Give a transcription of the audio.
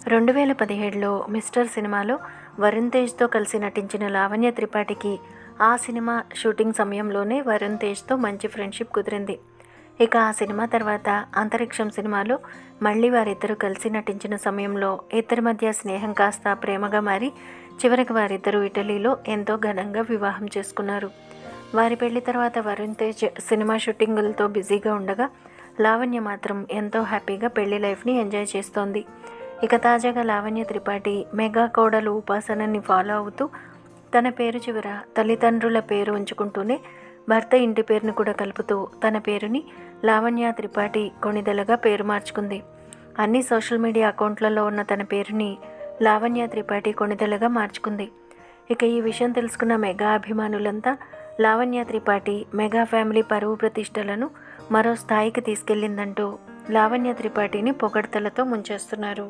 2017లో 'mister' సినిమాలో వరుణ్ తేజ్‌తో కలిసి నటించిన లావణ్య త్రిపాఠికి ఆ సినిమా షూటింగ్ సమయంలోనే వరుణ్ తేజ్‌తో మంచి ఫ్రెండ్‌షిప్ కుదిరింది. ఇక ఆ సినిమా తర్వాత 'అంతరిక్షం' సినిమాలో మళ్ళీ వారిద్దరూ కలిసి నటించిన సమయంలో ఇద్దరి మధ్య స్నేహం కాస్త ప్రేమగా మారి చివరికి వారిద్దరూ ఇటలీలో ఎంతో ఘనంగా వివాహం చేసుకున్నారు. వారి పెళ్లి తర్వాత వరుణ్ తేజ్ సినిమా షూటింగులతో బిజీగా ఉండగా లావణ్య మాత్రం ఎంతో హ్యాపీగా పెళ్లి లైఫ్ని ఎంజాయ్ చేస్తోంది. ఇక తాజాగా లావణ్య త్రిపాఠి మెగా కోడలు ఉపాసనని ఫాలో అవుతూ తన పేరు చివర తల్లిదండ్రుల పేరు ఉంచుకుంటూనే భర్త ఇంటి పేరును కూడా కలుపుతూ తన పేరుని లావణ్య త్రిపాఠి కొణిదెలగా పేరు మార్చుకుంది. అన్ని సోషల్ మీడియా అకౌంట్లలో ఉన్న తన పేరుని లావణ్య త్రిపాఠి కొణిదెలగా మార్చుకుంది. ఇక ఈ విషయం తెలుసుకున్న మెగా అభిమానులంతా లావణ్య త్రిపాఠి మెగా ఫ్యామిలీ పరువు ప్రతిష్టలను మరో స్థాయికి తీసుకెళ్లిందంటూ లావణ్య త్రిపాఠిని పొగడ్తలతో ముంచేస్తున్నారు.